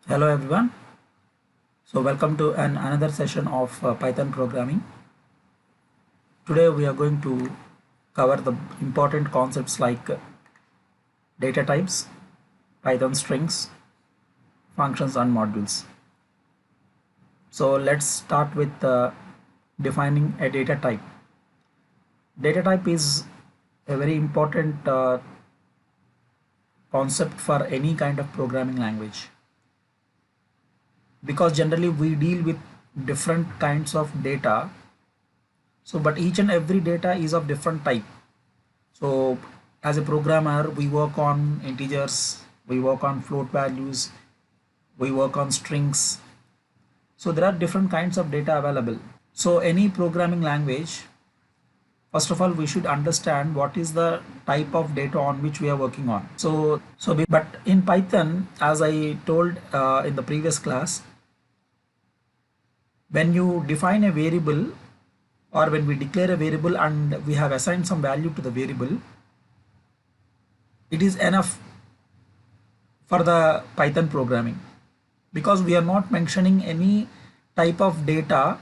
Hello everyone. So welcome to another session of Python programming. Today we are going to cover the important concepts like data types, Python strings, functions and modules. So let's start with defining a data type. Data type is a very important concept for any kind of programming language, because generally we deal with different kinds of data. So but each and every data is of different type. So as a programmer, we work on integers, we work on float values, we work on strings. So there are different kinds of data available. So any programming language, first of all, we should understand what is the type of data on which we are working on. But in Python, as I told in the previous class, when you define a variable or when we declare a variable and we have assigned some value to the variable, it is enough for the Python programming, because we are not mentioning any type of data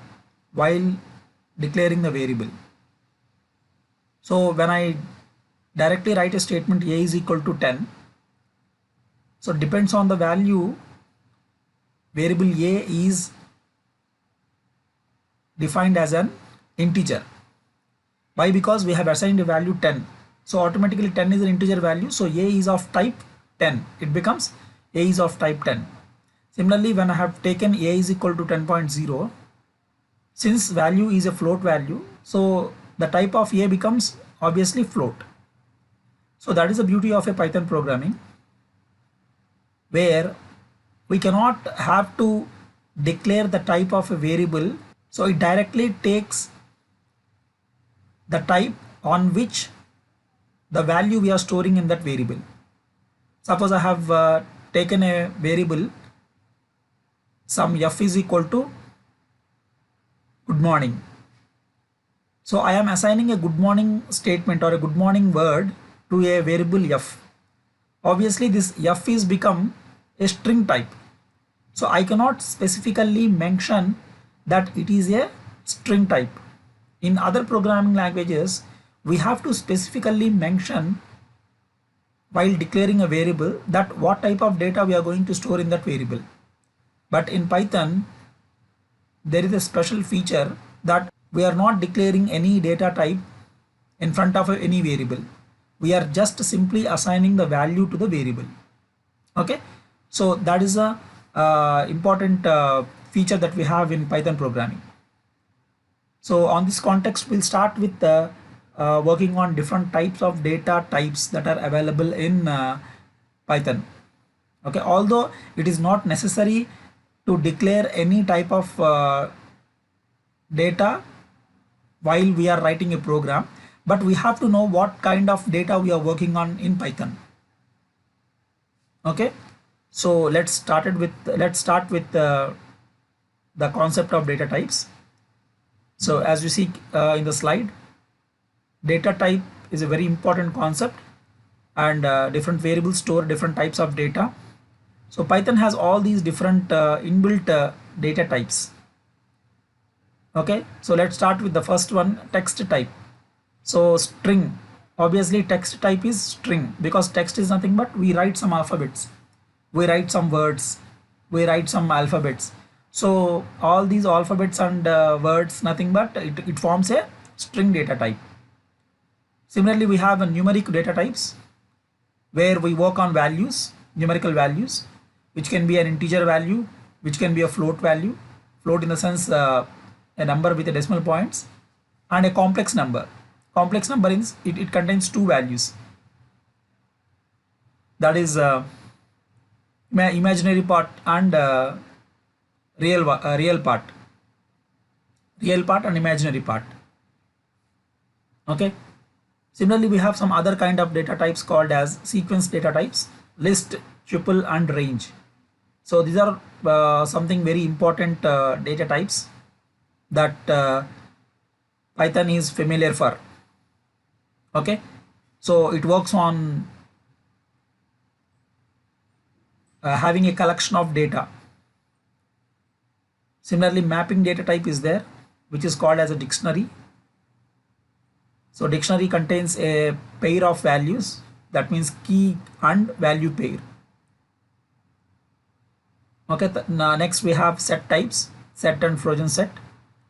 while declaring the variable. So when I directly write a statement a is equal to 10, so depends on the value, variable a is defined as an integer. Why? Because we have assigned a value 10. So automatically 10 is an integer value. So a is of type 10. It becomes a is of type 10. Similarly, when I have taken a is equal to 10.0, since value is a float value, so the type of a becomes obviously float. So that is the beauty of a Python programming, where we cannot have to declare the type of a variable. So it directly takes the type on which the value we are storing in that variable. Suppose I have taken a variable, some f is equal to good morning. So I am assigning a good morning statement or a good morning word to a variable f. Obviously this f is become a string type. So I cannot specifically mention that it is a string type. In other programming languages, we have to specifically mention while declaring a variable that what type of data we are going to store in that variable. But in Python, there is a special feature that we are not declaring any data type in front of any variable. We are just simply assigning the value to the variable. Okay, so that is a important feature that we have in Python programming. So on this context, we'll start with working on different types of data types that are available in Python. Okay, although it is not necessary to declare any type of data while we are writing a program, but we have to know what kind of data we are working on in Python. Okay, so let's start with the concept of data types. So as you see in the slide, data type is a very important concept, and different variables store different types of data. So Python has all these different inbuilt data types. Okay, so let's start with the first one, text type. So string, obviously text type is string, because text is nothing but we write some alphabets, we write some words, we write some alphabets. So all these alphabets and words, nothing but it forms a string data type. Similarly, we have a numeric data types, where we work on values, numerical values, which can be an integer value, which can be a float value, float in the sense a number with a decimal points, and a complex number. Complex number is it contains two values, that is imaginary part and real part, and imaginary part. Okay, similarly we have some other kind of data types called as sequence data types, list, tuple and range. So these are something very important data types that Python is familiar for. Okay, so it works on having a collection of data. Similarly, mapping data type is there, which is called as a dictionary. So dictionary contains a pair of values, that means key and value pair. Okay, next we have set types, set and frozen set,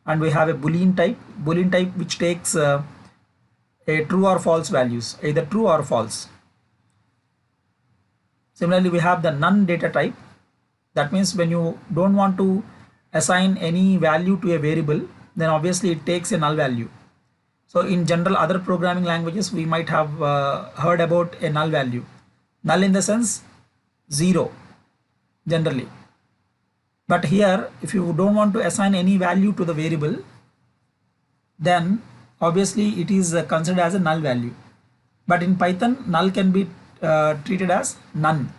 and we have a boolean type which takes a true or false values, either true or false. Similarly, we have the none data type. That means when you don't want to assign any value to a variable, then obviously it takes a null value. So in general other programming languages, we might have heard about a null value. Null in the sense 0 generally. But here, if you don't want to assign any value to the variable, then obviously it is considered as a null value. But in Python, null can be treated as none.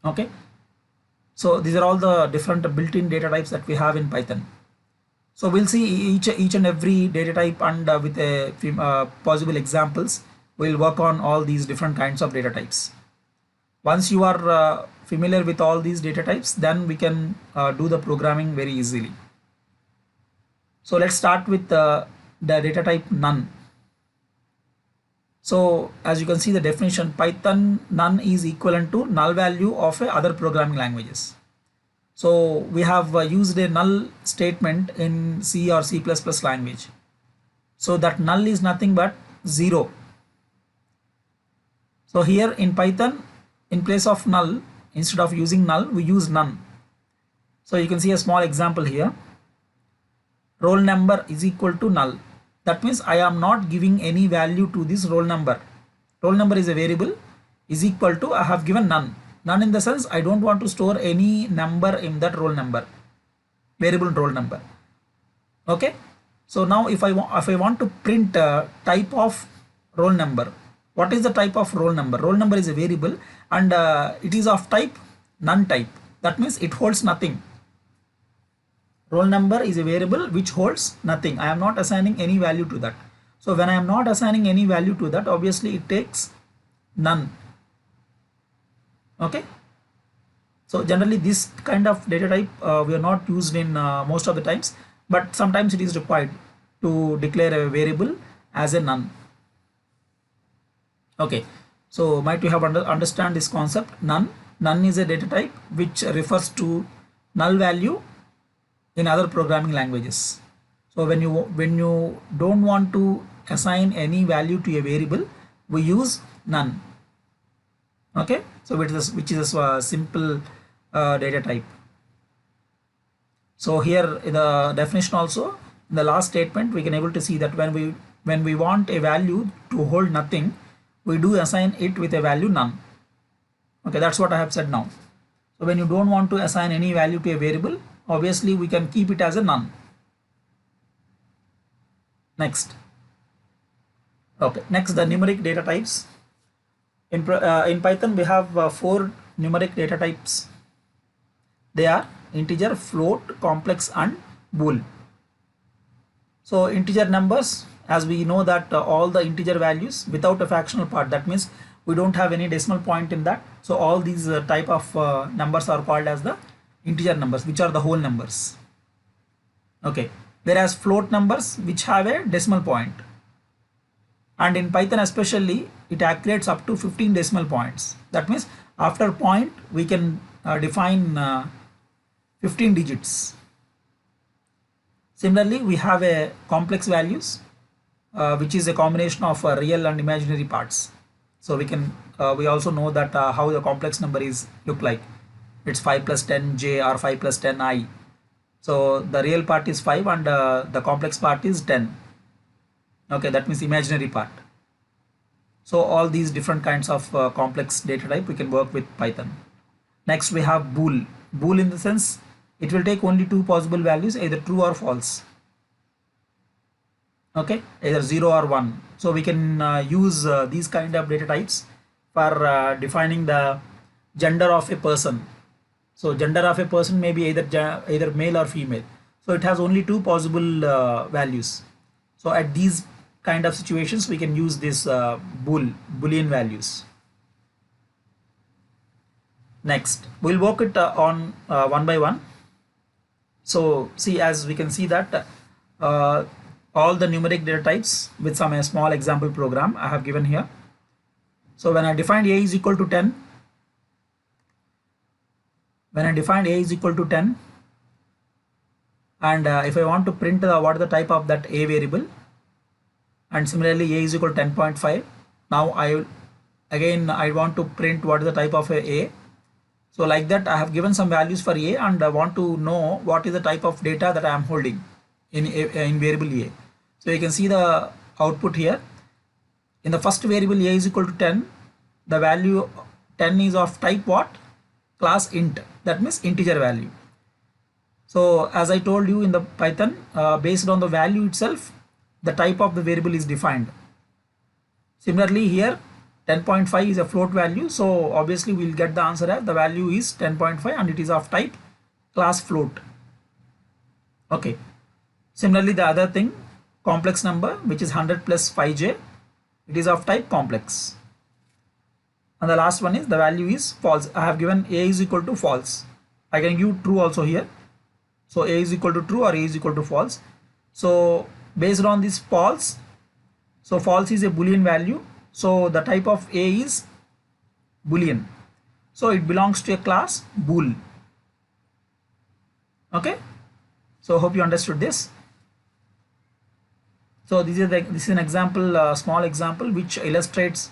Okay. So these are all the different built-in data types that we have in Python. So we'll see each and every data type, and with a possible examples, we'll work on all these different kinds of data types. Once you are familiar with all these data types, then we can do the programming very easily. So let's start with the data type none. So as you can see the definition, Python none is equivalent to null value of other programming languages. So we have used a null statement in C or C++ language. So that null is nothing but 0. So here in Python, in place of null, instead of using null, we use none. So you can see a small example here. Roll number is equal to null. That means I am not giving any value to this roll number. Roll number is a variable, is equal to, I have given none. None in the sense I don't want to store any number in that roll number, variable roll number. Okay. So now if I want to print type of roll number, what is the type of roll number? Roll number is a variable, and it is of type none type. That means it holds nothing. Roll number is a variable which holds nothing. I am not assigning any value to that. So when I am not assigning any value to that, obviously it takes none. Okay. So generally this kind of data type we are not used in most of the times, but sometimes it is required to declare a variable as a none. Okay. So might you have understand this concept none. None is a data type which refers to null value in other programming languages. So when you don't want to assign any value to a variable, we use none. Okay. So which is a simple data type. So here in the definition also, in the last statement, we can able to see that when we want a value to hold nothing, we do assign it with a value none. Okay, that's what I have said now. So when you don't want to assign any value to a variable, obviously we can keep it as a none. Next. Okay, next the numeric data types. In Python we have 4 numeric data types. They are integer, float, complex, and bool. So integer numbers, as we know that all the integer values without a fractional part, that means we don't have any decimal point in that. So all these type of numbers are called as the integer numbers, which are the whole numbers. Okay, whereas float numbers which have a decimal point. And in Python especially, it accurates up to 15 decimal points. That means after point we can define 15 digits. Similarly, we have a complex values which is a combination of real and imaginary parts. So we also know that how the complex number is look like. It's 5 plus 10 j or 5 plus 10 I. So the real part is 5 and the complex part is 10. Okay, that means imaginary part. So all these different kinds of complex data type we can work with Python. Next we have bool. Bool in the sense it will take only 2 possible values, either true or false. Okay, either 0 or 1. So we can use these kind of data types for defining the gender of a person. So gender of a person may be either male or female. So it has only 2 possible values. So at these kind of situations we can use this boolean values. Next, we'll work it on one by one. So see, as we can see that all the numeric data types with some small example program I have given here. So when I defined a is equal to 10, and if I want to print what is the type of that a variable, and similarly a is equal to 10.5, now I want to print what is the type of a. So like that, I have given some values for a, and I want to know what is the type of data that I am holding in variable a. So you can see the output here. In the first variable a is equal to 10, the value 10 is of type what? Class int. That means integer value. So as I told you in the Python, based on the value itself, the type of the variable is defined. Similarly here, 10.5 is a float value, so obviously we'll get the answer as the value is 10.5 and it is of type class float. Okay. Similarly, the other thing, complex number, which is 100 plus 5j, it is of type complex. And the last one is the value is false. I have given a is equal to false. I can give true also here. So a is equal to true or a is equal to false. So based on this false, so false is a Boolean value. So the type of a is Boolean. So it belongs to a class bool. Okay. So hope you understood this. So this is an example, small example, which illustrates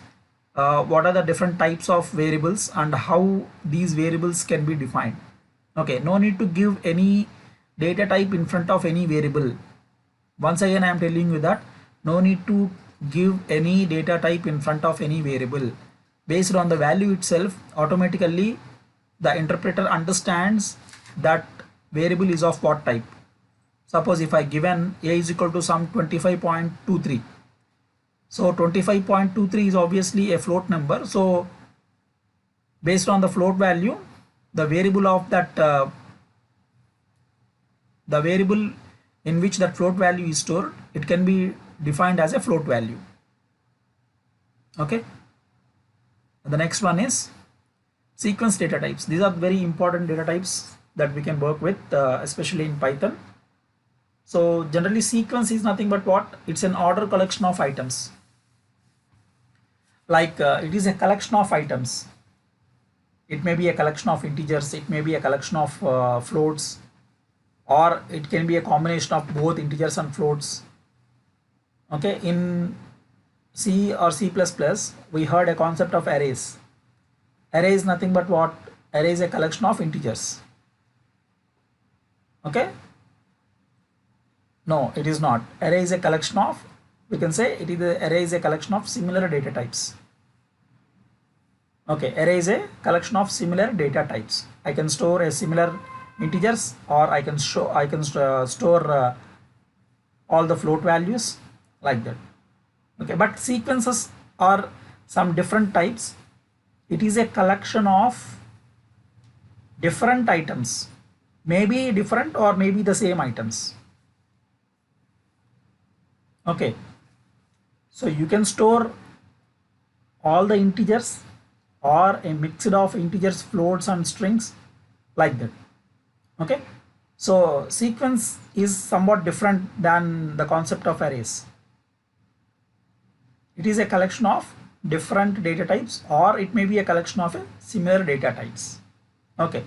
what are the different types of variables and how these variables can be defined. Okay, no need to give any data type in front of any variable. Once again, I am telling you that no need to give any data type in front of any variable. Based on the value itself, automatically the interpreter understands that variable is of what type. Suppose if I given a is equal to some 25.23. So 25.23 is obviously a float number. So based on the float value, the variable of that the variable in which that float value is stored, it can be defined as a float value. Okay. The next one is sequence data types. These are very important data types that we can work with, especially in Python. So generally sequence is nothing but what? It's an order collection of items. Like it is a collection of items. It may be a collection of integers, it may be a collection of floats, or it can be a combination of both integers and floats. Okay, in C or C++, we heard a concept of arrays. Array is nothing but what? Array is a collection of integers. Okay. No, it is not. Array is a collection of, we can say array is a collection of similar data types. Okay, array is a collection of similar data types. I can store a similar integers, or I can store all the float values like that. Okay, but sequences are some different types. It is a collection of different items, maybe different or maybe the same items. Okay, so you can store all the integers or a mix of integers, floats and strings like that. Okay, so sequence is somewhat different than the concept of arrays. It is a collection of different data types, or it may be a collection of similar data types. Okay,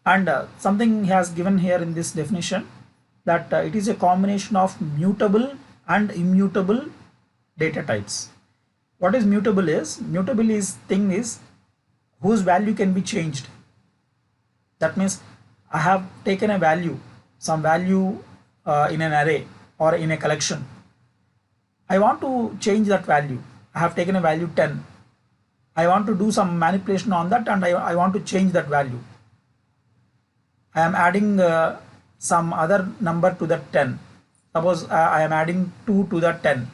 and something he has given here in this definition, that it is a combination of mutable and immutable data types. What is mutable is? Mutable is thing is whose value can be changed. That means I have taken a value, some value in an array or in a collection. I want to change that value. I have taken a value 10. I want to do some manipulation on that, and I want to change that value. I am adding some other number to that 10. Suppose I am adding 2 to that 10.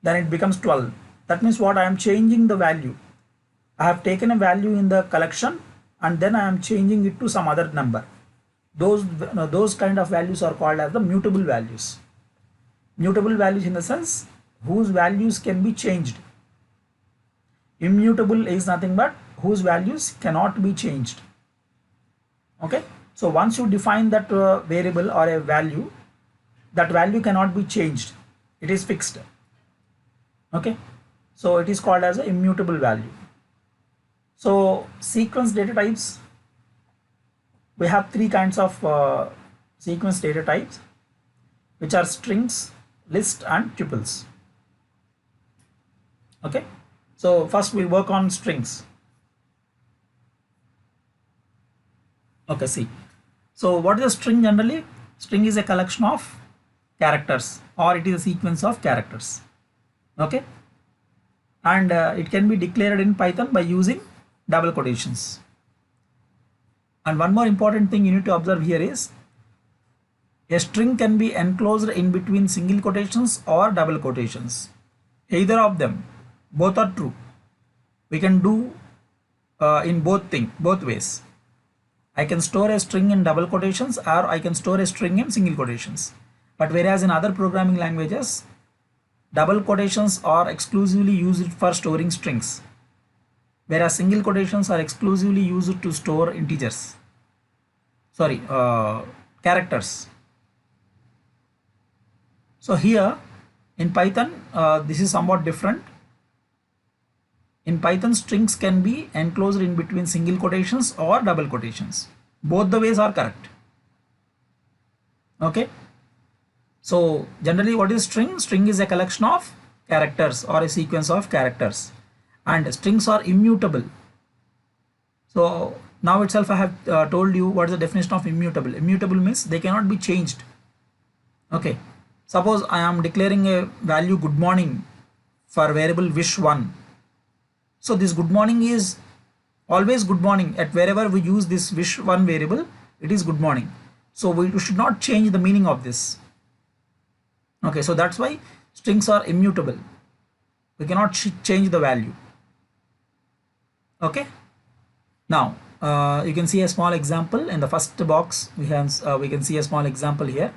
Then it becomes 12. That means what? I am changing the value. I have taken a value in the collection and then I am changing it to some other number. Those kind of values are called as the mutable values. Mutable values in the sense whose values can be changed. Immutable is nothing but whose values cannot be changed. Okay, so once you define that variable or a value, that value cannot be changed, it is fixed. Okay, so it is called as an immutable value. So sequence data types, we have three kinds of sequence data types, which are strings, list, and tuples. Okay, so first we work on strings. Okay, see, so what is a string generally? String is a collection of characters, or it is a sequence of characters. Okay, and it can be declared in Python by using double quotations. And one more important thing you need to observe here is a string can be enclosed in between single quotations or double quotations. Either of them, both are true. We can do in both ways. I can store a string in double quotations, or I can store a string in single quotations. But whereas in other programming languages, double quotations are exclusively used for storing strings, whereas single quotations are exclusively used to store integers. Sorry, characters. So here in Python, this is somewhat different. In Python, strings can be enclosed in between single quotations or double quotations. Both the ways are correct. Okay. So generally, what is string? String is a collection of characters or a sequence of characters, and strings are immutable. So now itself I have told you what is the definition of immutable. Immutable means they cannot be changed. Okay. Suppose I am declaring a value good morning for variable wish1. So this good morning is always good morning. At wherever we use this wish1 variable, it is good morning. So we should not change the meaning of this. Okay, so that's why strings are immutable. We cannot change the value. Okay. Now you can see a small example in the first box. We can see a small example here.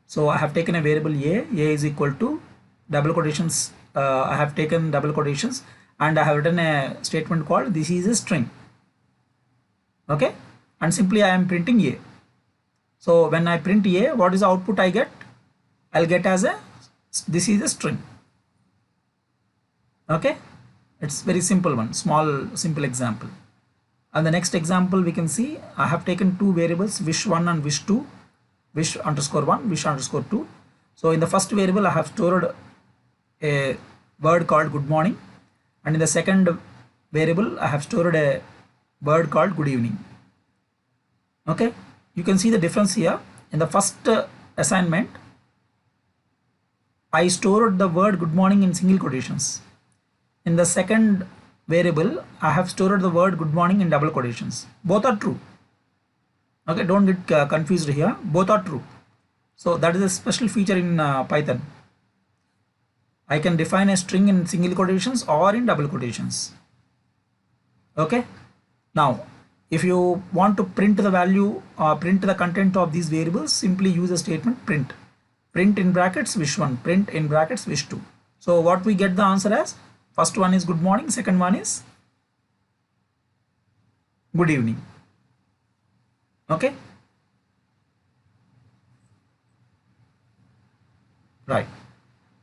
So I have taken a variable a is equal to double quotations. I have taken double quotations, and I have written a statement called this is a string. Okay, and simply I am printing a. So when I print a, what is the output I get? I'll get as this is a string. Okay, it's very simple one, small simple example. And the next example we can see I have taken two variables, wish1 and wish2, wish_1, wish_2. So in the first variable I have stored a word called good morning, and in the second variable I have stored a word called good evening. Okay, you can see the difference here. In the first assignment, I stored the word good morning in single quotations. In the second variable, I have stored the word good morning in double quotations. Both are true. Okay, don't get confused here. Both are true. So that is a special feature in Python. I can define a string in single quotations or in double quotations. Okay. Now, if you want to print the value or print the content of these variables, simply use a statement print. Print in brackets wish1, print in brackets wish2. So what we get the answer as? First one is good morning, second one is good evening. Okay. Right.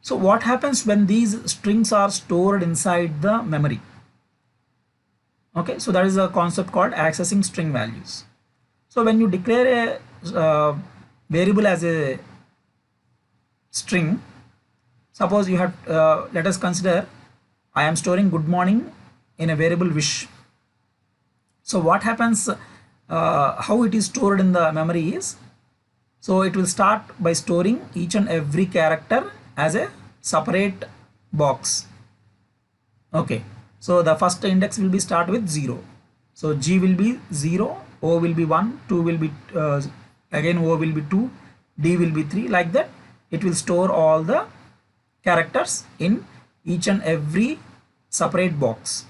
So what happens when these strings are stored inside the memory? Okay, so that is a concept called accessing string values. So when you declare a variable as a string, suppose you have let us consider I am storing good morning in a variable wish. So what happens, how it is stored in the memory is, so it will start by storing each and every character as a separate box. Okay, so the first index will be start with 0. So G will be 0, O will be 1, 2 will be again O will be 2, D will be 3, like that. It will store all the characters in each and every separate box.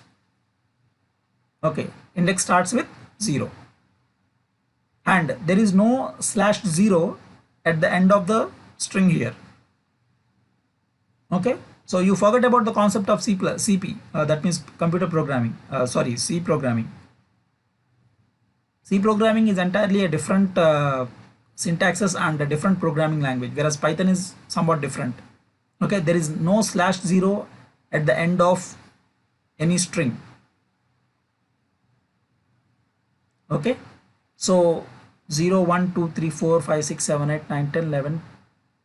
Okay, index starts with 0, and there is no /0 at the end of the string here. Okay, so you forget about the concept of CP, that means computer programming, C programming. C programming is entirely a different syntaxes and a different programming language, whereas Python is somewhat different. Okay, there is no /0 at the end of any string. Okay, so 0 1 2 3 4 5 6 7 8 9 10 11.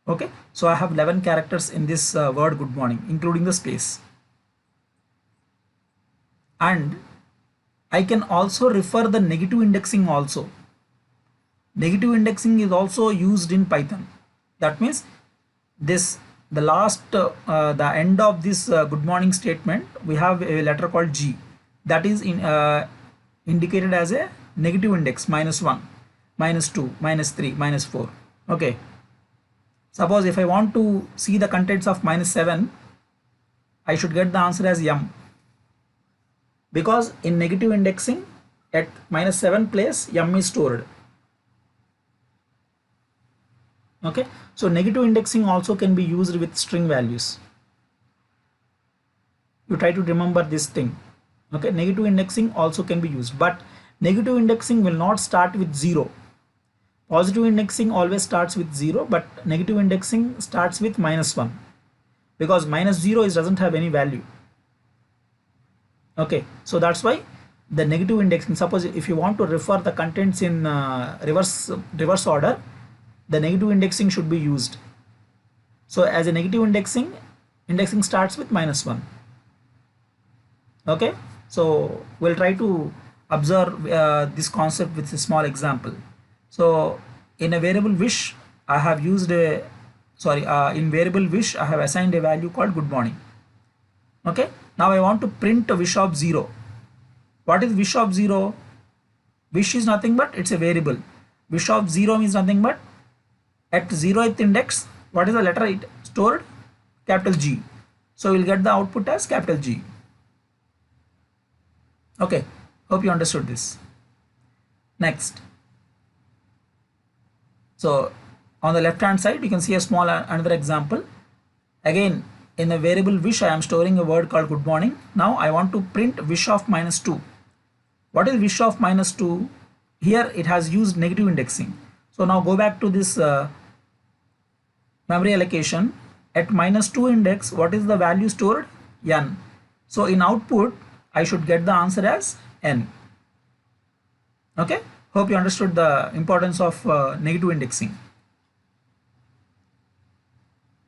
Okay, so I have 11 characters in this word good morning, including the space. And I can also refer the negative indexing also. Negative indexing is also used in Python. That means this the last the end of this good morning statement, we have a letter called G, that is indicated as a negative index, -1, -2, -3, -4. Okay, suppose if I want to see the contents of -7, I should get the answer as M, because in negative indexing at -7 place M is stored. Okay, so negative indexing also can be used with string values. You try to remember this thing. Okay, negative indexing also can be used, but negative indexing will not start with 0. Positive indexing always starts with 0, but negative indexing starts with -1, because -0 doesn't have any value. Okay, so that's why the negative indexing, suppose if you want to refer the contents in reverse order, the negative indexing should be used. So as a negative indexing starts with -1. Okay, so we'll try to observe this concept with a small example. So in a variable wish, I have used a in variable wish I have assigned a value called good morning. Okay, now I want to print a wish of 0. What is wish of 0? Wish is nothing but it's a variable. Wish of 0 means nothing but at 0th index, what is the letter it stored? Capital G. So we'll get the output as capital G. Okay, hope you understood this. Next, so on the left hand side you can see a small another example. Again, in a variable wish I am storing a word called good morning. Now I want to print wish of -2. What is wish of -2? Here it has used negative indexing. So now go back to this memory allocation. At -2 index, what is the value stored? N. So in output I should get the answer as N. Okay, hope you understood the importance of negative indexing.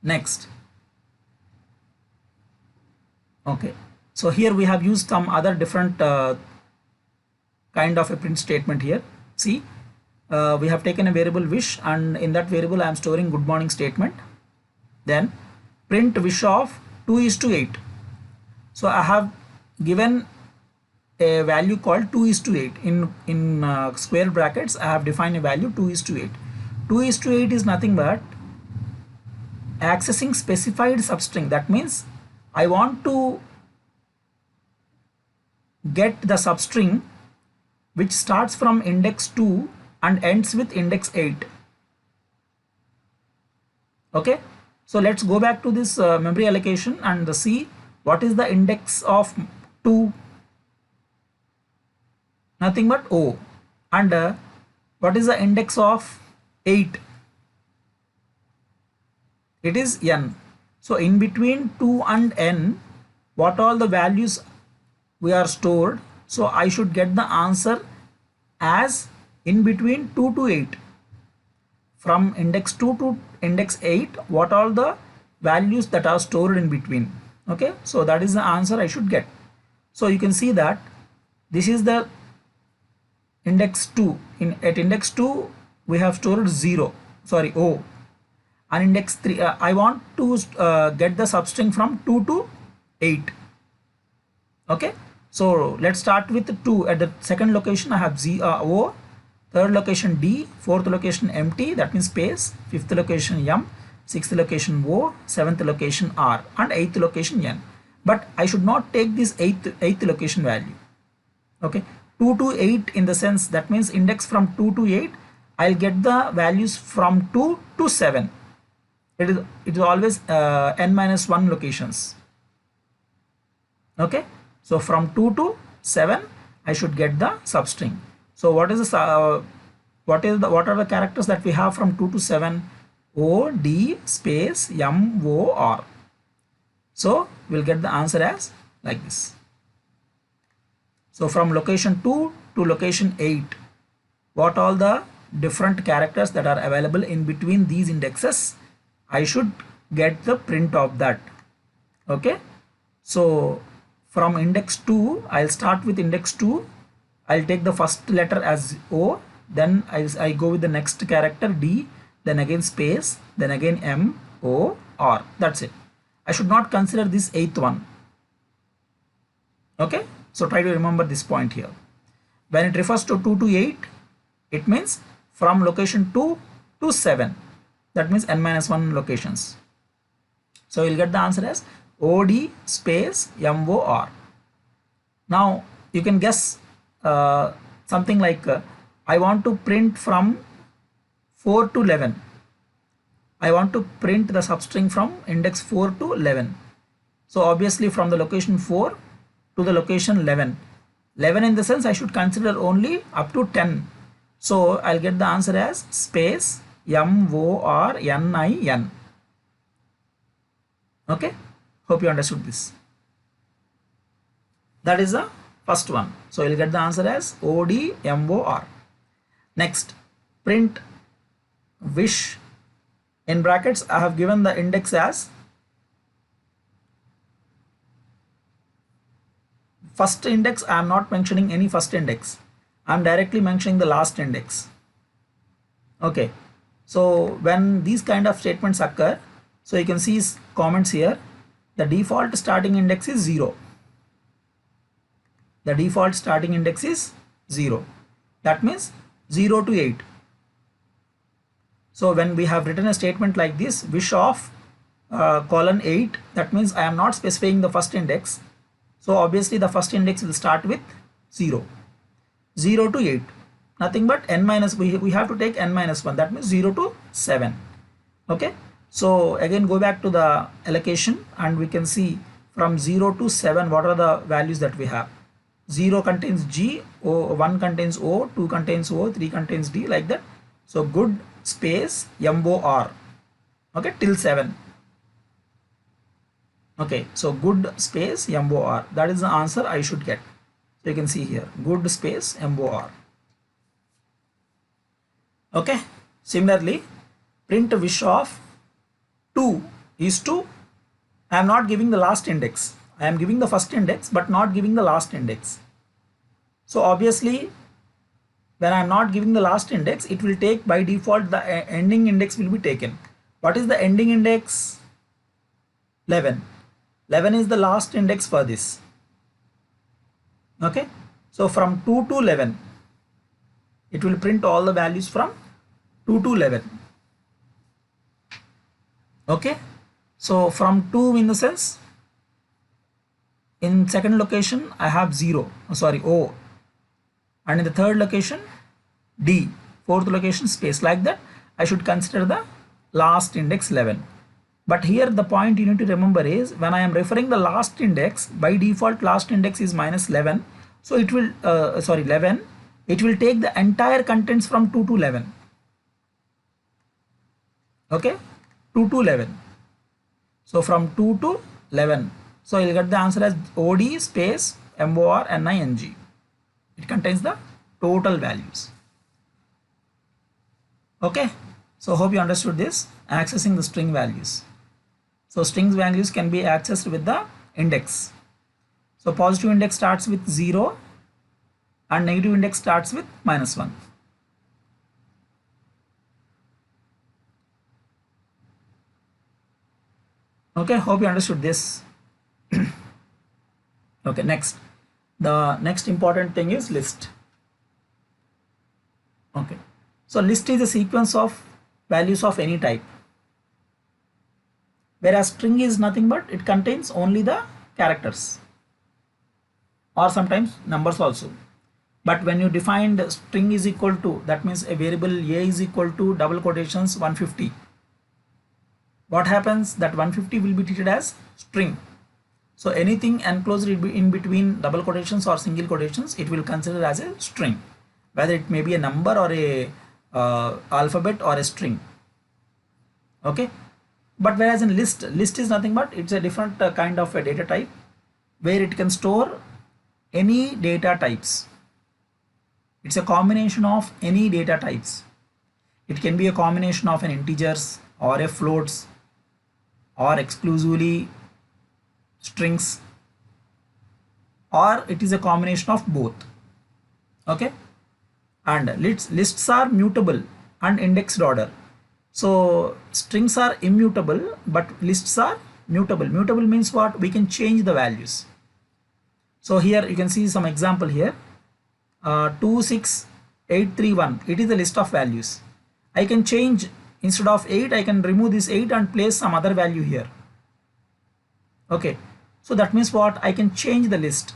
Next, okay, so here we have used some other different kind of a print statement here. See, we have taken a variable wish, and in that variable I am storing good morning statement. Then print wish of 2:8. So I have given a value called 2:8. In square brackets I have defined a value 2:8. 2:8 is nothing but accessing specified substring. That means I want to get the substring which starts from index 2 and ends with index 8. Okay, so let's go back to this memory allocation and see what is the index of 2. Nothing but O. And what is the index of 8? It is N. So in between 2 and N, what all the values we are stored? So I should get the answer as in between 2 to 8. From index 2 to index 8, what all the values that are stored in between. Okay, so that is the answer I should get. So you can see that this is the index 2. At index 2 we have stored O, and index 3 I want to get the substring from 2 to 8. Okay, so let's start with 2. At the second location I have O, third location D, fourth location empty, that means space, fifth location M, sixth location O, seventh location R, and eighth location N. But I should not take this eighth location value. Okay, 2 to 8 in the sense that means index from 2 to 8, I'll get the values from 2 to 7. It is always n-1 locations. Okay, so from 2 to 7 I should get the substring. So what is this, what are the characters that we have from 2 to 7? O D space M O R. So we'll get the answer as like this. So from location 2 to location 8, what all the different characters that are available in between these indexes, I should get the print of that. Okay, so from index 2, I'll start with index 2. I'll take the first letter as O, then I go with the next character D, then again space, then again M O R. That's it. I should not consider this 8th one. Okay, so try to remember this point here. When it refers to 2 to 8, it means from location 2 to 7. That means n-1 locations. So you'll get the answer as OD space MOR. Now you can guess something like I want to print from 4 to 11. I want to print the substring from index 4 to 11. So obviously from the location 4 to the location 11. 11 in the sense I should consider only up to 10. So I'll get the answer as space MORNIN. Okay, hope you understood this. That is the first one. So you'll get the answer as ODMOR. Next, print wish. In brackets, I have given the index as first index. I am not mentioning any first index. I am directly mentioning the last index. Okay, so when these kind of statements occur, so you can see comments here. The default starting index is 0. The default starting index is 0. That means 0 to 8. So when we have written a statement like this, wish of colon 8, that means I am not specifying the first index. So obviously the first index will start with 0. 0 to 8. Nothing but n minus, we have to take n-1. That means 0 to 7. Okay. So again go back to the allocation and we can see from 0 to 7 what are the values that we have. 0 contains G, 1 contains O, 2 contains O, 3 contains D, like that. So good space MOR. Okay, till 7. Okay, so good space MOR. That is the answer I should get. So you can see here, good space MOR. Okay, similarly, print wish of 2 is to, I am not giving the last index. I am giving the first index but not giving the last index. So obviously when I am not giving the last index, it will take by default the ending index will be taken. What is the ending index? 11. 11 is the last index for this. Okay, so from 2 to 11 it will print all the values from 2 to 11. Okay, so from 2 in the sense, in second location I have 0, O, and in the third location D, fourth location space, like that. I should consider the last index 11. But here the point you need to remember is when I am referring the last index, by default last index is minus 11. So it will 11. It will take the entire contents from 2 to 11. Okay, 2 to 11. So from 2 to 11. So you'll get the answer as OD space MORNING. It contains the total values. Okay, so hope you understood this, accessing the string values. So strings values can be accessed with the index. So positive index starts with 0 and negative index starts with -1. Okay, hope you understood this. Okay, next. The next important thing is list. Okay, so list is a sequence of values of any type, whereas string is nothing but it contains only the characters or sometimes numbers also. But when you define the string is equal to, that means a variable a is equal to double quotations 150. What happens? That 150 will be treated as string. So anything enclosed in between double quotations or single quotations, it will consider as a string. whether it may be a number or a alphabet or a string. Okay, but whereas in list is nothing but it's a different kind of a data type where it can store any data types. It's a combination of any data types. It can be a combination of an integers or a floats or exclusively strings, or it is a combination of both. Okay, and lists are mutable and indexed order. So strings are immutable, but lists are mutable. Mutable means what? We can change the values. So here you can see some example here. 26831, it is a list of values. I can change, instead of 8 I can remove this 8 and place some other value here. Okay, so that means what? I can change the list.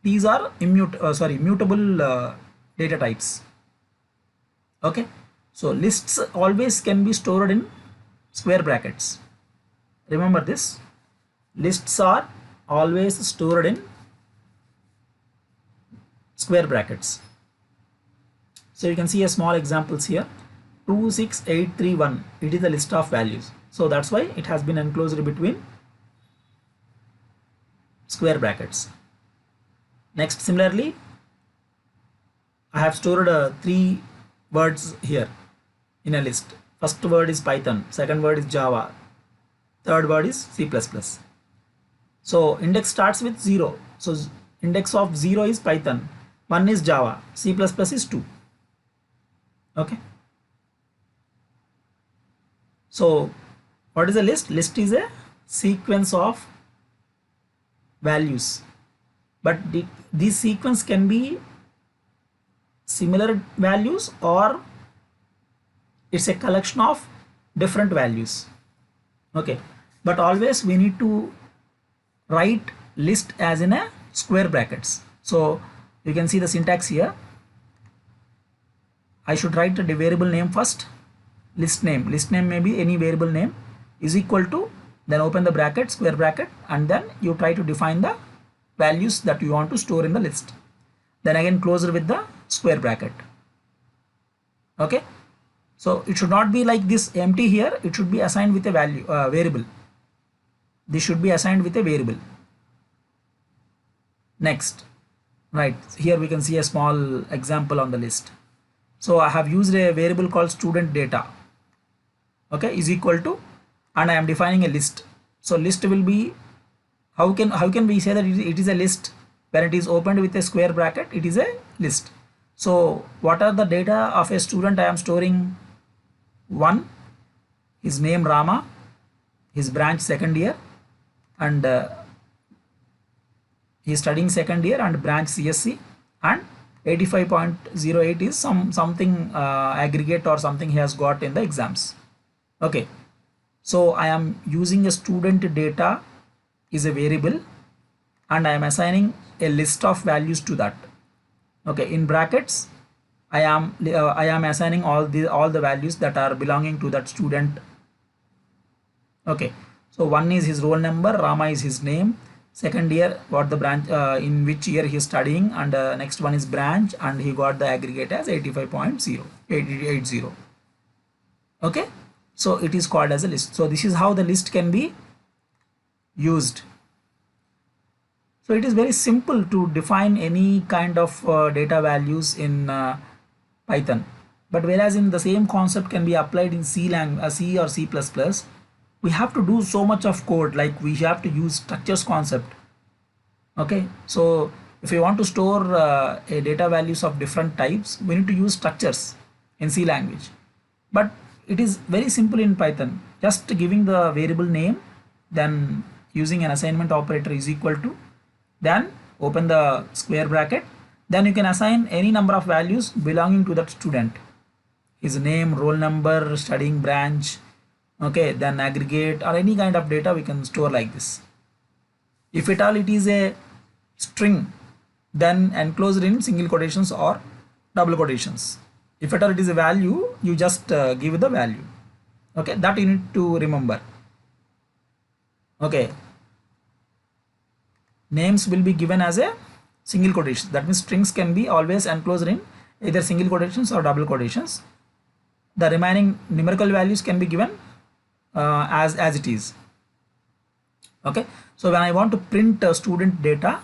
These are mutable data types. Okay, so lists always can be stored in square brackets. Remember this, lists are always stored in square brackets. So you can see a small examples here. 26831, it is a list of values, so that's why it has been enclosed between square brackets. Next, similarly, I have stored 3 words here in a list. First word is Python, second word is Java, third word is C++. So index starts with 0. So index of 0 is Python, 1 is Java, C++ is 2. Okay. So what is a list? List is a sequence of values, but this sequence can be similar values or it's a collection of different values. Okay, but always we need to write list as in a square brackets. So you can see the syntax here. I should write the variable name first. List name may be any variable name, is equal to, then open the bracket, square bracket, and then you try to define the values that you want to store in the list. Then again close it with the square bracket. Okay, so it should not be like this empty here, it should be assigned with a value variable. This should be assigned with a variable. Next, right here we can see a small example on the list. So I have used a variable called student data, okay, is equal to, and I am defining a list. So list will be, how can we say that it is a list? When it is opened with a square bracket, it is a list. So what are the data of a student I am storing? 1, his name Rama, his branch second year, and he is studying second year and branch CSC, and 85.08 is something aggregate or something he has got in the exams. Okay, so I am using a student data is a variable and I am assigning a list of values to that. Okay, in brackets I am assigning all the values that are belonging to that student. Okay, so 1 is his roll number, Rama is his name, second year what the branch in which year he is studying, and next one is branch, and he got the aggregate as 85.080. Okay, so it is called as a list. So this is how the list can be used. So it is very simple to define any kind of data values in Python, but whereas in the same concept can be applied in C or C++, we have to do so much of code, like we have to use structures concept. Okay, so if you want to store a data values of different types, we need to use structures in C language, but it is very simple in Python. Just giving the variable name, then using an assignment operator is equal to, then open the square bracket, then you can assign any number of values belonging to that student, his name, roll number, studying branch. Okay, then aggregate or any kind of data we can store like this. If at all it is a string, then enclosed in single quotations or double quotations. If at all it is a value, you just give the value. Okay, that you need to remember. Okay, names will be given as a single quotation, that means strings can be always enclosed in either single quotations or double quotations. The remaining numerical values can be given as it is. Okay, so when I want to print student data,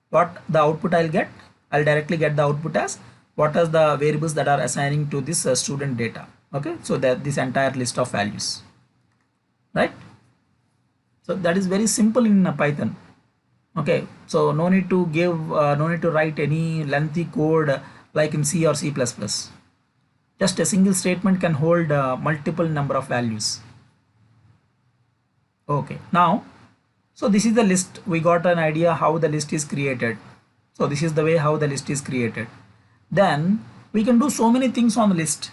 what the output I'll get, I'll directly get the output as what are the variables that are assigning to this student data. Okay, so that this entire list of values, right? So that is very simple in Python. Okay, so no need to give no need to write any lengthy code like in C or C++. Just a single statement can hold multiple number of values. Okay, now so this is the list. We got an idea how the list is created. So this is the way how the list is created. Then we can do so many things on the list.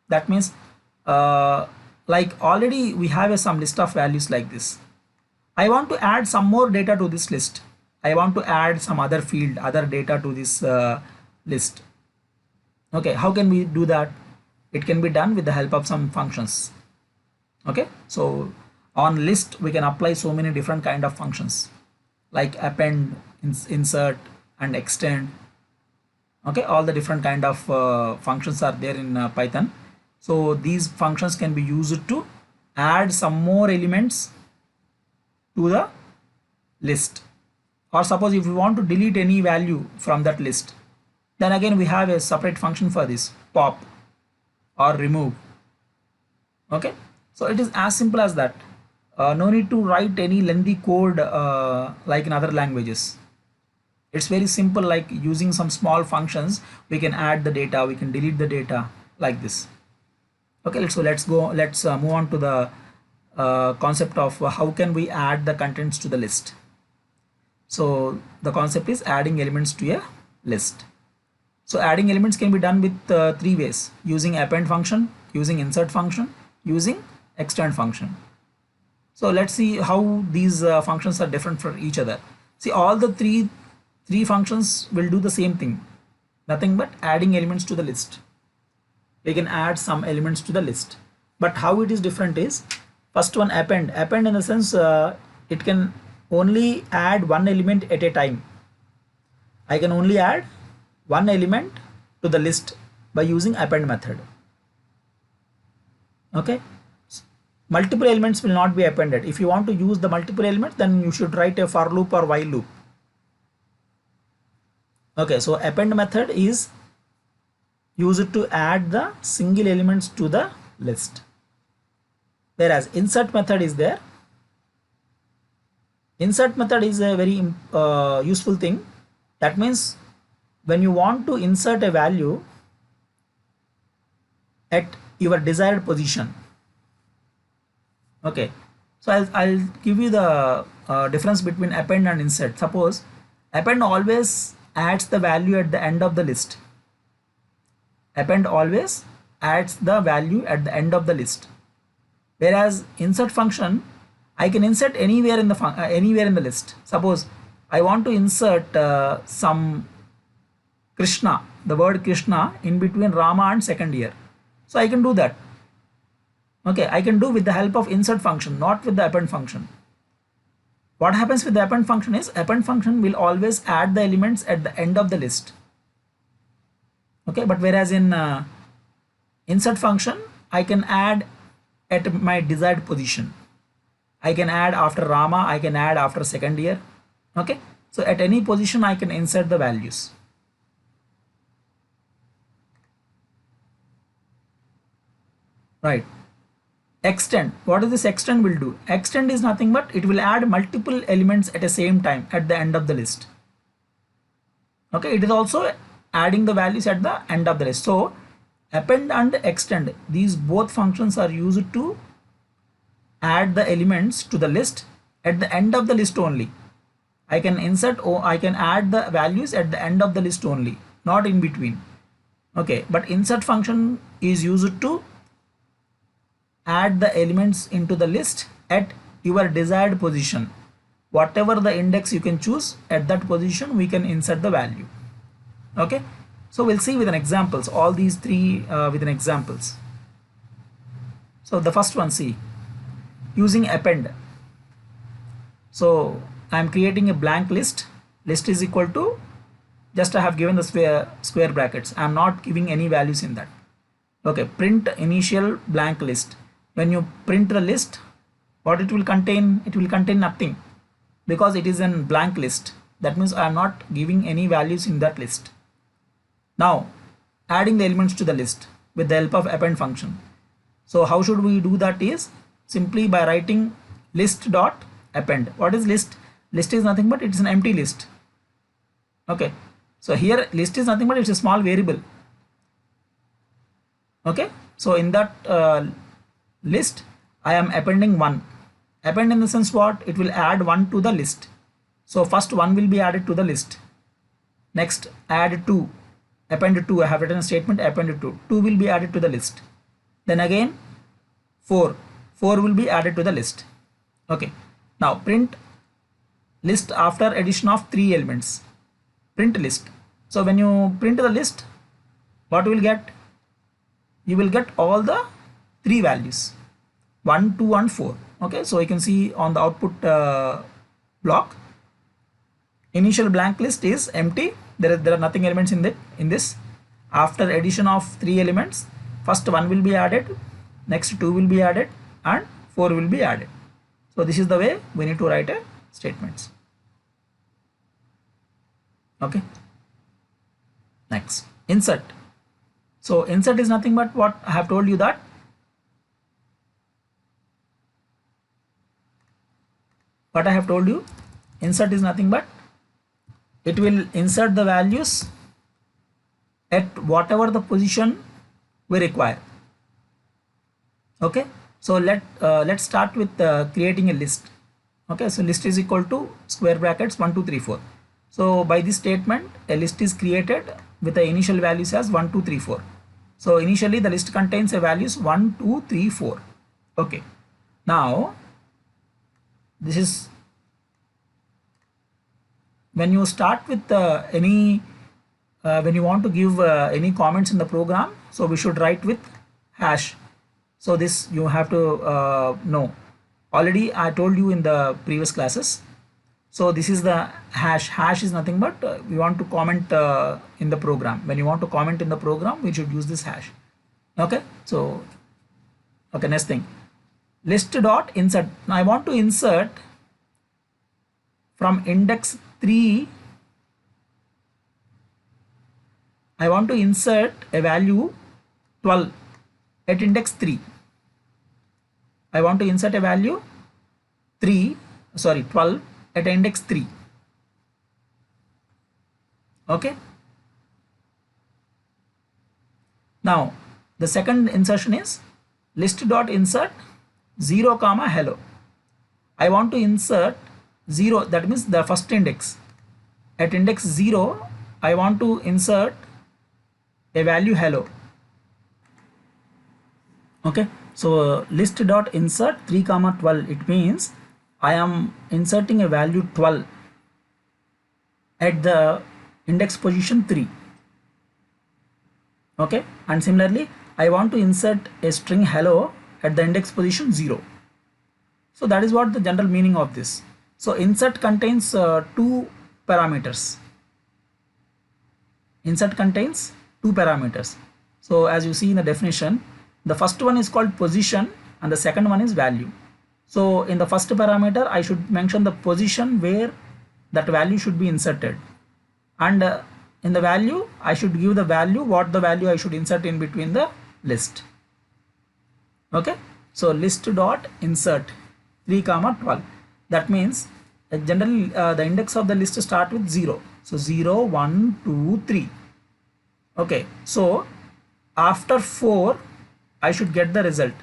That means like already we have some list of values like this. I want to add some more data to this list. I want to add some other field, other data to this list. Okay, how can we do that? It can be done with the help of some functions. Okay, so on list we can apply so many different kind of functions like append, insert and extend. Okay, all the different kind of functions are there in Python. So these functions can be used to add some more elements to the list, or suppose if we want to delete any value from that list, then again we have a separate function for this, pop or remove. Okay, so it is as simple as that. No need to write any lengthy code like in other languages. It's very simple, like using some small functions we can add the data, we can delete the data like this. Okay, so let's move on to the concept of how can we add the contents to the list. So the concept is adding elements to a list. So adding elements can be done with three ways: using append function, using insert function, using extend function. So let's see how these functions are different from each other. See, all the three functions will do the same thing, nothing but adding elements to the list. We can add some elements to the list, but how it is different is, first one, append in the sense it can only add one element at a time. I can only add one element to the list by using append method. Okay, multiple elements will not be appended. If you want to use the multiple elements, then you should write a for loop or while loop. Okay, so append method is used to add the single elements to the list, whereas insert method is there. Insert method is a very useful thing. That means when you want to insert a value at your desired position. Okay, so I'll give you the difference between append and insert. Suppose append always adds the value at the end of the list. Append always adds the value at the end of the list, whereas insert function, I can insert anywhere in the list. Suppose I want to insert some Krishna, the word Krishna, in between Rama and second year. So I can do that. Okay, I can do with the help of insert function, not with the append function. What happens with the append function is, append function will always add the elements at the end of the list. Okay, but whereas in insert function, I can add at my desired position. I can add after Rama, I can add after second year. Okay, so at any position I can insert the values. Right. Extend, what is this extend will do? Extend is nothing but it will add multiple elements at the same time at the end of the list. Okay, it is also adding the values at the end of the list. So append and extend, these both functions are used to add the elements to the list at the end of the list only. I can insert or I can add the values at the end of the list only, not in between. Okay, but insert function is used to add the elements into the list at your desired position. Whatever the index you can choose, at that position we can insert the value. Okay, so we'll see with an examples, all these three with an examples. So the first one, see, using append. So I am creating a blank list. List is equal to just I have given the square brackets. I am not giving any values in that. Okay, print initial blank list. When you print the list, what it will contain? It will contain nothing because it is a blank list. That means I am not giving any values in that list. Now adding the elements to the list with the help of append function. So how should we do that is simply by writing list dot append. What is list? List is nothing but it's an empty list. Okay, so here list is nothing but it's a small variable. Okay, so in that list I am appending 1. Append in the sense what? It will add 1 to the list. So first 1 will be added to the list. Next add 2. Append 2. I have written a statement append 2. 2 will be added to the list. Then again 4. 4 will be added to the list. Okay. Now print list after addition of 3 elements. Print list. So when you print the list, what you will get? You will get all the 3 values 1, 2 and 4. Okay, so you can see on the output block, initial blank list is empty. There are nothing elements in this. After addition of 3 elements, first 1 will be added, next 2 will be added and 4 will be added. So this is the way we need to write a statements. Okay, next insert. So insert is nothing but what I have told you that insert is nothing but it will insert the values at whatever the position we require. Okay, so let's start with creating a list. Okay, so list is equal to square brackets 1 2 3 4. So by this statement a list is created with the initial values as 1 2 3 4. So initially the list contains a values 1 2 3 4. Okay, now this is when you start with when you want to give any comments in the program, so we should write with hash. So this you have to know. Already I told you in the previous classes. So this is the hash. Hash is nothing but we want to comment in the program. When you want to comment in the program, we should use this hash. Okay, so okay, next thing, list dot insert. Now I want to insert from index 3. I want to insert a value 12 at index 3. I want to insert a value 12 at index 3. Okay, now the second insertion is list dot insert 0 comma hello. I want to insert 0, that means the first index. At index 0 I want to insert a value hello. Okay, so list dot insert 3 comma 12, it means I am inserting a value 12 at the index position 3. Okay, and similarly I want to insert a string hello at the index position 0. So that is what the general meaning of this. So insert contains 2 parameters. Insert contains 2 parameters. So as you see in the definition, the first one is called position and the second one is value. So in the first parameter I should mention the position where that value should be inserted, and in the value I should give the value what the value I should insert in between the list. Okay, so list dot insert 3 comma 12. That means generally the index of the list start with 0. So 0 1 2 3. Okay, so after 4 I should get the result.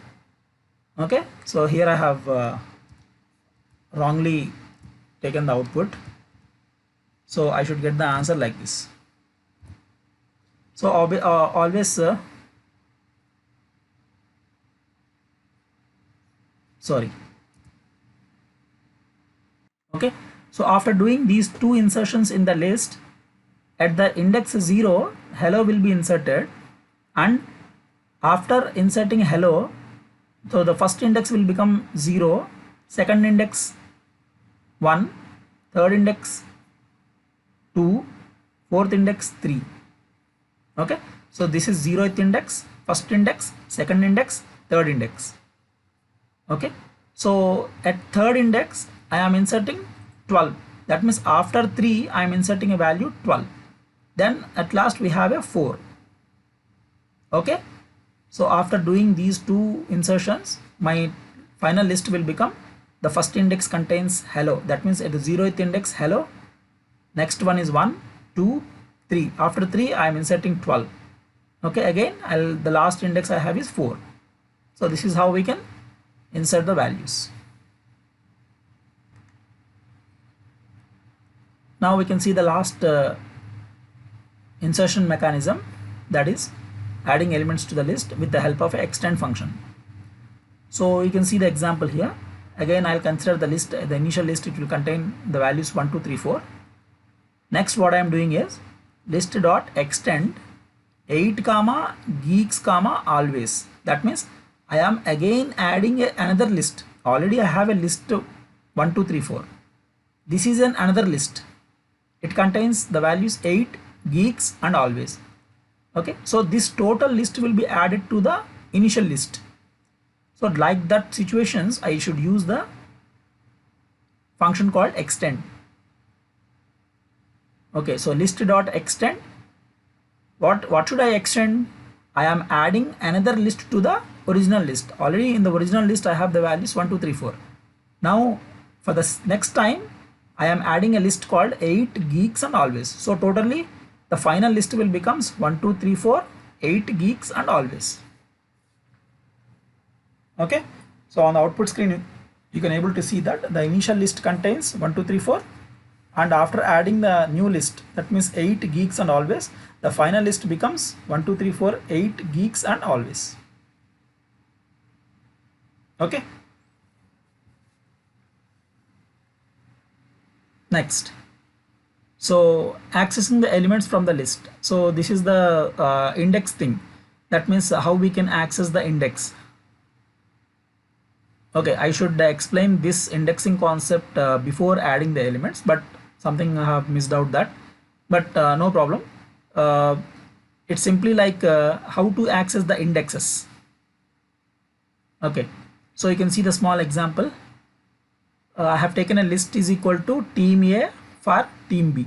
Okay, so here I have wrongly taken the output, so I should get the answer like this. So always sorry. Okay, so after doing these 2 insertions in the list, at the index 0 hello will be inserted, and after inserting hello, so the first index will become 0, second index 1, third index 2, fourth index 3. Okay, so this is 0th index, first index, second index, third index. Okay, so at third index I am inserting 12. That means after 3 I am inserting a value 12. Then at last we have a 4. Okay, so after doing these two insertions, my final list will become the first index contains hello. That means at the 0th index hello. Next one is 1, 2, 3. After 3 I am inserting 12. Okay, again the last index I have is 4. So this is how we can insert the values. Now we can see the last insertion mechanism, that is adding elements to the list with the help of an extend function. So you can see the example here. Again I'll consider the list, the initial list, it will contain the values 1, 2, 3, 4. Next what I am doing is list dot extend 8 comma geeks comma always. That means I am again adding another list. Already I have a list 1, 2, 3, 4. This is another list. It contains the values 8, geeks and always. Okay, so this total list will be added to the initial list. So like that situations I should use the function called extend. Okay, so list dot extend. What should I extend? I am adding another list to the original list. Already in the original list I have the values 1, 2, 3, 4. Now for the next time I am adding a list called 8 geeks and always. So totally the final list will becomes 1, 2, 3, 4, 8 geeks and always. Okay, so on the output screen you can able to see that the initial list contains 1, 2, 3, 4, and after adding the new list, that means 8 geeks and always, the final list becomes 1, 2, 3, 4, 8 geeks and always. Okay, next, so accessing the elements from the list. So this is the index thing. That means how we can access the index. Okay, I should explain this indexing concept before adding the elements, but something I have missed out that, but no problem. It's simply like how to access the indexes. Okay, so you can see the small example. I have taken a list is equal to team A for team B.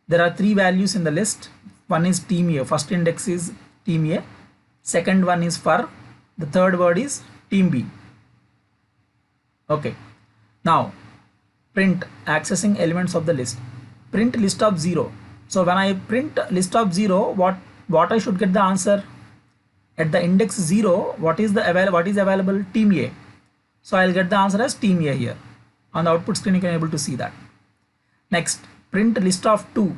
There are 3 values in the list. One is team A, first index is team A, second one is for, the third word is team B. Okay, now print accessing elements of the list. Print list of 0. So when I print list of 0, what I should get the answer? At the index 0, what is available? Team A. So I'll get the answer as team A here. On the output screen you can able to see that. Next, print list of 2.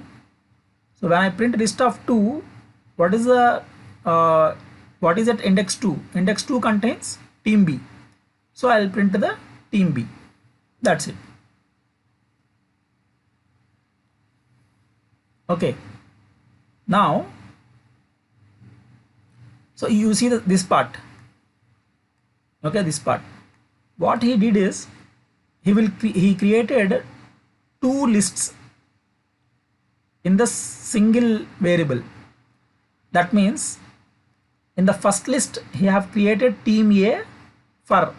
So when I print list of 2, what is at index 2? Index 2 contains team B. So I'll print the team B. That's it. Okay, now so you see this part. Okay, this part, what he did is he created 2 lists in the single variable. That means in the first list he have created team A for,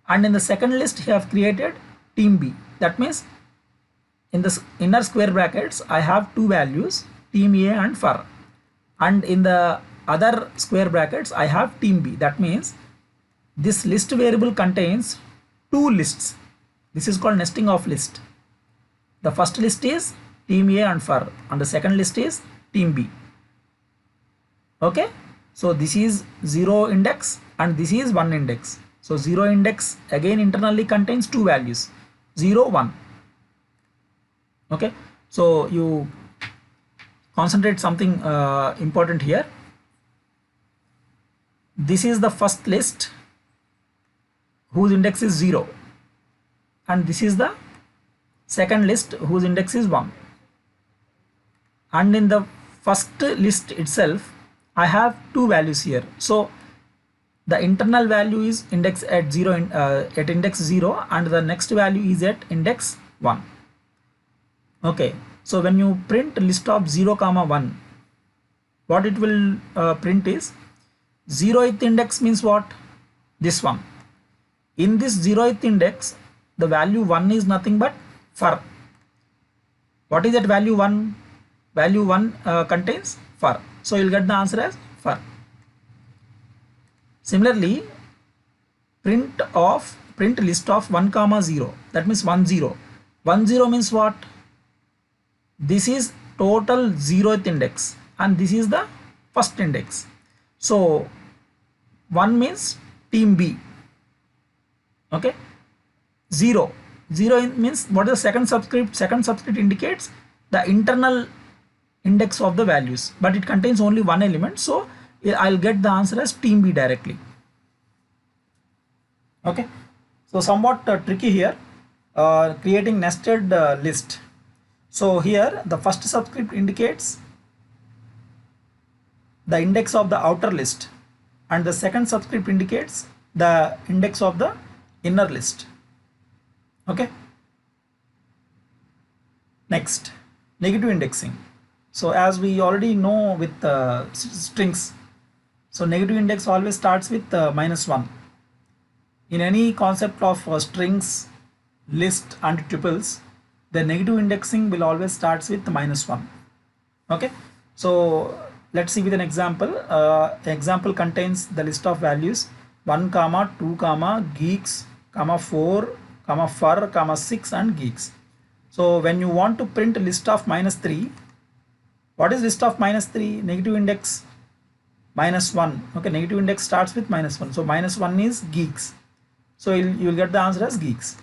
and in the second list he have created team B. That means in the inner square brackets I have 2 values, team A and for, and in the other square brackets I have team B. That means this list variable contains 2 lists. This is called nesting of list. The first list is team A and for, and the second list is team B. Okay, so this is 0 index and this is 1 index. So 0 index again internally contains 2 values, 0, 1. Okay, so you concentrate something important here. This is the first list whose index is 0, and this is the second list whose index is 1, and in the first list itself I have 2 values here. So the internal value is index at 0 at index 0, and the next value is at index 1. Okay, So when you print list of 0 comma 1, what it will print is 0th index means what? This one. In this 0th index, the value 1 is nothing but fur. What is that value 1? Value 1 contains fur. So you'll get the answer as fur. Similarly, print list of 1 comma 0. That means 1 0. 1 0 means what? This is total 0th index and this is the first index. So 1 means team B. Okay. 0 means what is the second subscript? Second subscript indicates the internal index of the values, but it contains only one element, so I'll get the answer as team B directly. Okay, so somewhat tricky here, creating nested list. So here the first subscript indicates the index of the outer list and the second subscript indicates the index of the inner list. Okay. Next, negative indexing. So as we already know with strings, so negative index always starts with -1. In any concept of strings, list and tuples, the negative indexing will always starts with -1. Okay, so let's see with an example. The example contains the list of values 1 comma 2 comma geeks comma 4 comma fur comma 6 and geeks. So when you want to print a list of -3, what is list of -3? Negative index -1. Okay, negative index starts with -1. So -1 is geeks. So you'll get the answer as geeks.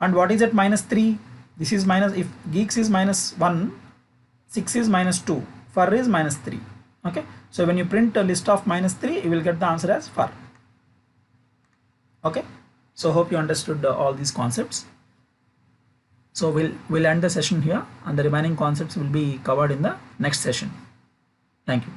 And what is at -3? This is if geeks is -1, 6 is -2, fur is -3. Okay, so when you print a list of -3, you will get the answer as fur. Okay, so hope you understood all these concepts. So we'll end the session here and the remaining concepts will be covered in the next session. Thank you.